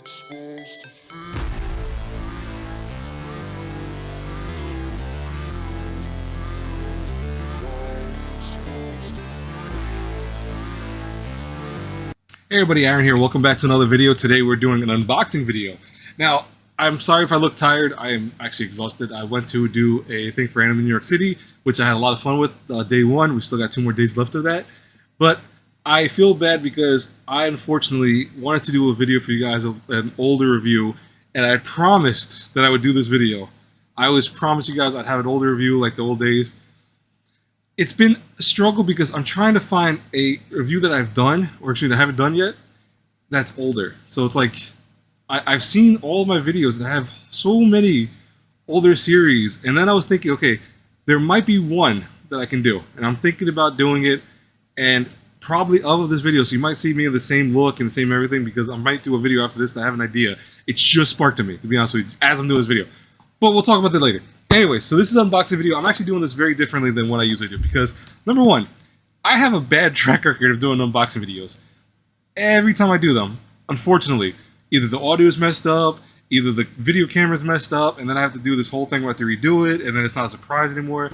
Hey everybody, Aaron here. Welcome back to another video. Today we're doing an unboxing video. Now, I'm sorry if I look tired. I am actually exhausted. I went to do a thing for Anime in New York City, which I had a lot of fun with day one. We still got 2 more days left of that. But I feel bad because I unfortunately wanted to do a video for you guys, an older review, and I promised that I would do this video. I always promised you guys I'd have an older review like the old days. It's been a struggle because I'm trying to find a review that I've done, or actually that I haven't done yet, that's older. So it's like, I've seen all of my videos that have so many older series, and then I was thinking, okay, there might be one that I can do, and I'm thinking about doing it, and probably of this video, so you might see me in the same look and the same everything, because I might do a video after this that I have an idea. It's just sparked to me, to be honest with you, as I'm doing this video. But we'll talk about that later. Anyway, so this is an unboxing video. I'm actually doing this very differently than what I usually do because, number one, I have a bad track record of doing unboxing videos. Every time I do them, unfortunately, either the audio is messed up, either the video camera is messed up, and then I have to do this whole thing where I have to redo it, and then it's not a surprise anymore.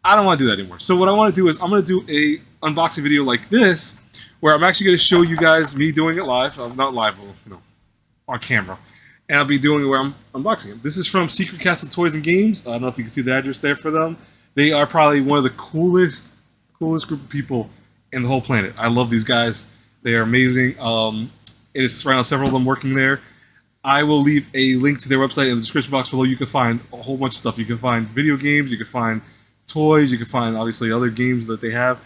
I don't want to do that anymore. So what I want to do is I'm going to do a unboxing video like this, where I'm actually going to show you guys me doing it live. Not live, but, you know, on camera. And I'll be doing it where I'm unboxing it. This is from Secret Castle Toys and Games. I don't know if you can see the address there for them. They are probably one of the coolest group of people in the whole planet. I love these guys. They are amazing. It is right now several of them working there. I will leave a link to their website in the description box below. You can find a whole bunch of stuff. You can find video games. You can find toys. You can find, obviously, other games that they have.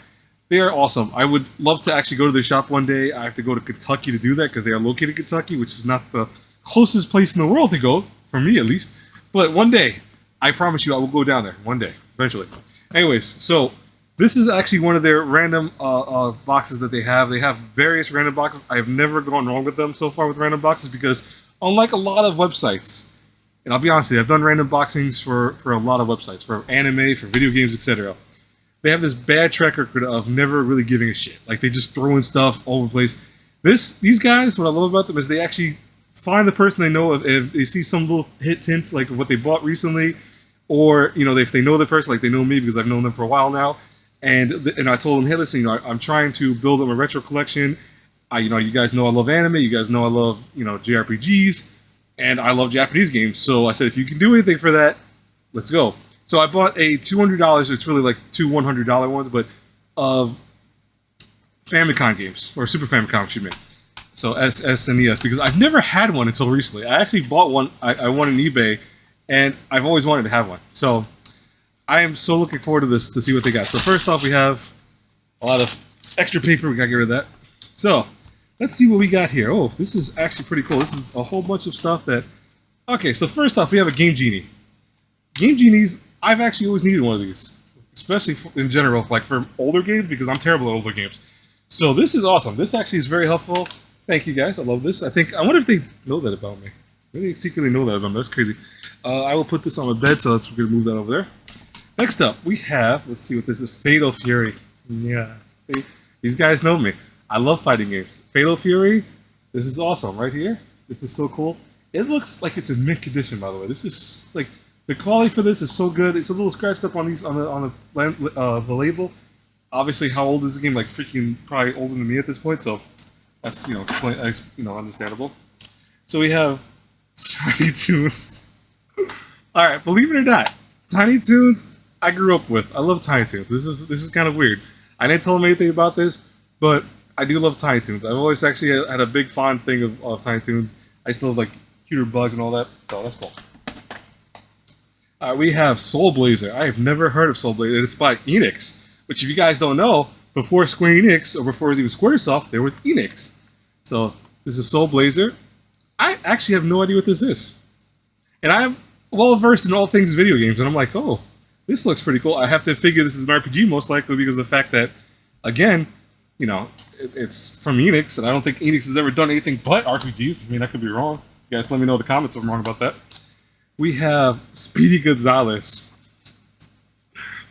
They are awesome. I would love to actually go to their shop one day. I have to go to Kentucky to do that because they are located in Kentucky, which is not the closest place in the world to go, for me at least. But one day, I promise you I will go down there. One day, eventually. Anyways, so this is actually one of their random boxes that they have. They have various random boxes. I have never gone wrong with them so far with random boxes because unlike a lot of websites, and I'll be honest with you, I've done random boxings for a lot of websites, for anime, for video games, etc. They have this bad track record of never really giving a shit. Like, they just throw in stuff all over the place. These guys, what I love about them is they actually find the person they know. If they see some little hints like what they bought recently, or you know, if they know the person, like they know me because I've known them for a while now, and I told them, hey, listen, you know, I'm trying to build them a retro collection. You know, you guys know I love anime, you guys know I love, you know, JRPGs, and I love Japanese games. So I said, if you can do anything for that, let's go. So I bought a $200. It's really like 2 $100 ones, but of Famicom games, or Super Famicom, excuse me. So SNES, because I've never had one until recently. I actually bought one. I won on eBay, and I've always wanted to have one. So I am so looking forward to this to see what they got. So first off, we have a lot of extra paper. We gotta get rid of that. So let's see what we got here. Oh, this is actually pretty cool. This is a whole bunch of stuff that. Okay, so first off, we have a Game Genie. Game Genies. I've actually always needed one of these, especially in general, like for older games, because I'm terrible at older games. So this is awesome. This actually is very helpful. Thank you guys. I love this. I wonder if they know that about me. Maybe they secretly know that about me. That's crazy. I will put this on my bed, so we're going to move that over there. Next up, we have, let's see what this is, Fatal Fury. Yeah. See, these guys know me. I love fighting games. Fatal Fury, this is awesome right here. This is so cool. It looks like it's in mint condition, by the way. This is like, the quality for this is so good. It's a little scratched up on these on the label. Obviously, how old is the game? Like freaking probably older than me at this point, so that's, you know, understandable. So we have Tiny Toons. All right, believe it or not, Tiny Toons I grew up with. I love Tiny Toons. This is kind of weird. I didn't tell them anything about this, but I do love Tiny Toons. I've always actually had a big fond thing of Tiny Toons. I still have like cuter bugs and all that, so that's cool. We have Soul Blazer. I have never heard of Soul Blazer. It's by Enix, which if you guys don't know, before Square Enix, or before it was even Squaresoft, they were with Enix. So this is Soul Blazer. I actually have no idea what this is. And I'm well versed in all things video games, and I'm like, oh, this looks pretty cool. I have to figure this is an RPG most likely because of the fact that, again, you know, it's from Enix, and I don't think Enix has ever done anything but RPGs. I mean, I could be wrong. You guys let me know in the comments if I'm wrong about that. We have Speedy Gonzales.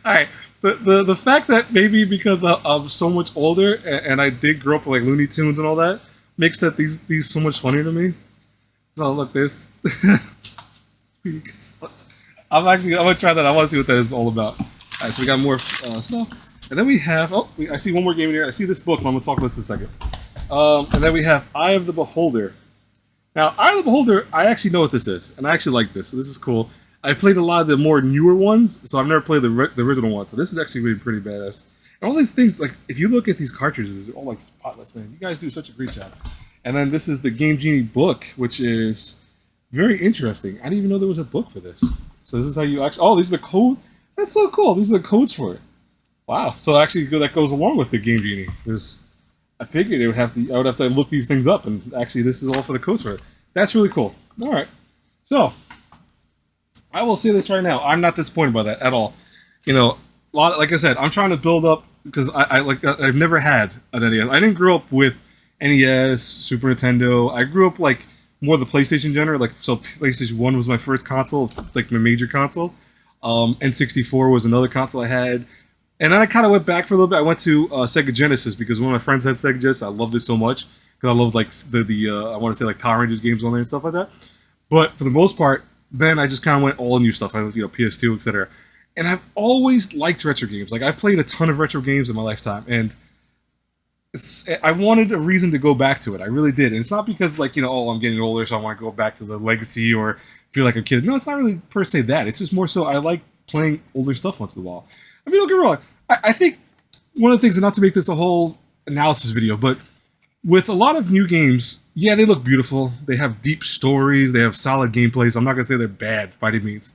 All right, the fact that maybe because I'm so much older and I did grow up with like Looney Tunes and all that makes that these so much funnier to me. So look, there's. I'm gonna try that. I want to see what that is all about. All right, so we got more stuff, and then we have. Oh, I see one more game in here. I see this book, but I'm gonna talk about this in a second. And then we have Eye of the Beholder. Now, Eye of the Beholder, I actually know what this is, and I actually like this. So this is cool. I've played a lot of the more newer ones, so I've never played the original one. So this is actually really pretty badass. And all these things, like if you look at these cartridges, they're all like spotless, man. You guys do such a great job. And then this is the Game Genie book, which is very interesting. I didn't even know there was a book for this. So this is how you actually. Oh, these are the code. That's so cool. These are the codes for it. Wow. So actually, that goes along with the Game Genie. Because I figured I would have to look these things up, and actually, this is all for the codes for it. That's really cool. All right. So I will say this right now. I'm not disappointed by that at all. You know, like I said, I'm trying to build up because I've never had an NES. I didn't grow up with NES, Super Nintendo. I grew up like more the PlayStation genre. Like so, PlayStation 1 was my first console, like my major console. N64 was another console I had, and then I kind of went back for a little bit. I went to Sega Genesis because one of my friends had Sega Genesis. I loved it so much because I loved like the I want to say like Power Rangers games on there and stuff like that. But for the most part, then I just kind of went all new stuff. I was, PS2, etc. And I've always liked retro games. Like I've played a ton of retro games in my lifetime, and I wanted a reason to go back to it. I really did. And it's not because like, oh, I'm getting older, so I want to go back to the legacy or feel like a kid. No, it's not really per se that. It's just more so I like playing older stuff once in a while. I mean, don't get me wrong. I think one of the things, and not to make this a whole analysis video, but with a lot of new games, yeah, they look beautiful. They have deep stories. They have solid gameplay. So I'm not going to say they're bad by any means.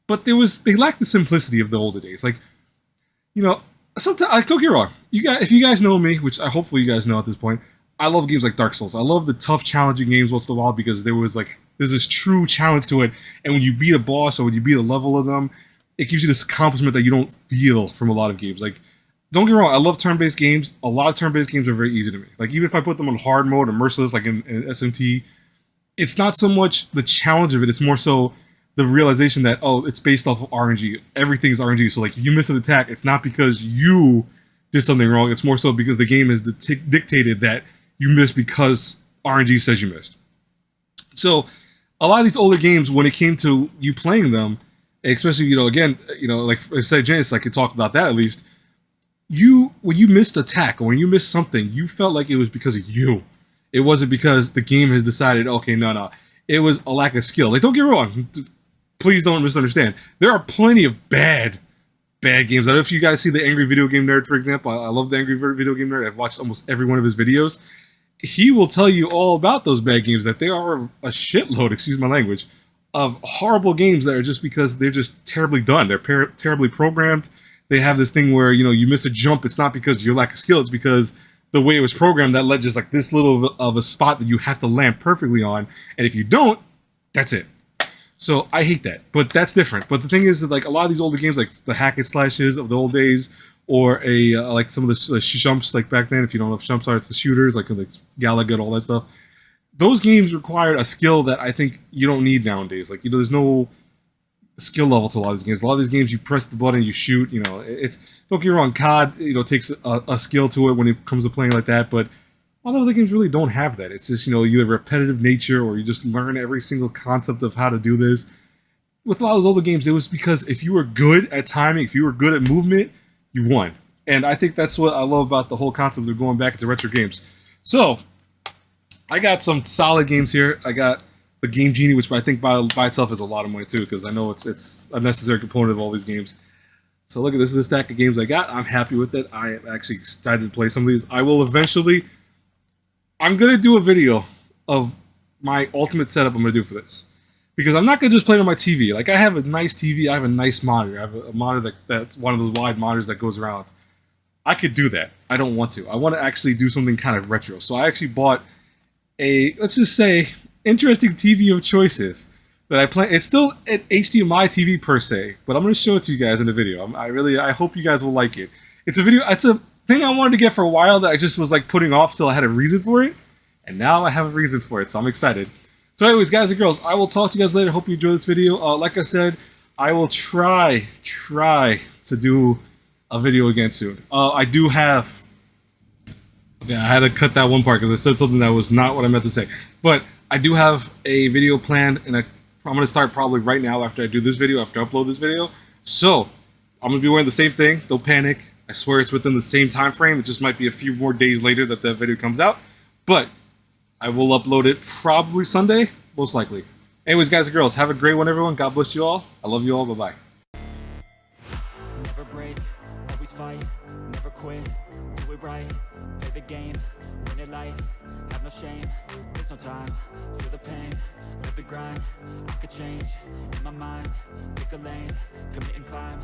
But they lack the simplicity of the older days. Like, sometimes, like, don't get me wrong. If you guys know me, which I hopefully you guys know at this point, I love games like Dark Souls. I love the tough, challenging games once in a while because there's this true challenge to it. And when you beat a boss or when you beat a level of them, it gives you this accomplishment that you don't feel from a lot of games. Like, don't get me wrong, I love turn-based games. A lot of turn-based games are very easy to me. Like, even if I put them on hard mode or merciless, like in SMT, it's not so much the challenge of it, it's more so the realization that, oh, it's based off of RNG. Everything is RNG. So, like, if you miss an attack, it's not because you did something wrong. It's more so because the game has dictated that you missed because RNG says you missed. So, a lot of these older games, when it came to you playing them, especially, like I said, Genesis, I could talk about that at least. When you missed attack or when you missed something, you felt like it was because of you. It wasn't because the game has decided, okay, no. It was a lack of skill. Like, don't get me wrong. Please don't misunderstand. There are plenty of bad games. I don't know if you guys see the Angry Video Game Nerd, for example. I love the Angry Video Game Nerd. I've watched almost every one of his videos. He will tell you all about those bad games, that they are a shitload, excuse my language, of horrible games that are just because they're just terribly done. They're terribly programmed. They have this thing where, you miss a jump. It's not because you lack of skill. It's because the way it was programmed, that led just like this little of a spot that you have to land perfectly on. And if you don't, that's it. So I hate that, but that's different. But the thing is that, like, a lot of these older games, like the hack and slashes of the old days, or like some of the shumps, like back then, if you don't know if shumps are, it's the shooters, like Galaga, all that stuff. Those games required a skill that I think you don't need nowadays. Like, there's no skill level to a lot of these games. A lot of these games, you press the button, you shoot. It's, don't get me wrong, COD, takes a skill to it when it comes to playing like that, but a lot of other games really don't have that. It's just, you have repetitive nature, or you just learn every single concept of how to do this. With a lot of those older games, it was because if you were good at timing, if you were good at movement, you won. And I think that's what I love about the whole concept of going back into retro games. So, I got some solid games here. I got the Game Genie, which I think by itself is a lot of money too, because I know it's a necessary component of all these games. So look at this is the stack of games I got. I'm happy with it. I am actually excited to play some of these. I will eventually. I'm gonna do a video of my ultimate setup I'm gonna do for this, because I'm not gonna just play it on my TV. Like, I have a nice TV. I have a nice monitor. I have a monitor that's one of those wide monitors that goes around. I could do that. I don't want to. I want to actually do something kind of retro. So I actually bought a, let's just say, interesting TV of choices that I play. It's still an HDMI TV per se, but I'm going to show it to you guys in the video. I hope you guys will like it. It's a thing I wanted to get for a while that I just was like putting off till I had a reason for it, and now I have a reason for it, so I'm excited. So anyways, guys and girls, I will talk to you guys later. Hope you enjoyed this video. Like I said, I will try to do a video again soon. I do have. Okay, I had to cut that one part because I said something that was not what I meant to say. But I do have a video planned, and I'm going to start probably right now after I do this video, after I upload this video. So I'm going to be wearing the same thing. Don't panic. I swear it's within the same time frame. It just might be a few more days later that that video comes out. But I will upload it probably Sunday, most likely. Anyways, guys and girls, have a great one, everyone. God bless you all. I love you all. Bye-bye. Never break, always fight, never quit, do it right, play the game, win it life, have no shame, there's no time, feel the pain, live the grind, I could change, in my mind, pick a lane, commit and climb.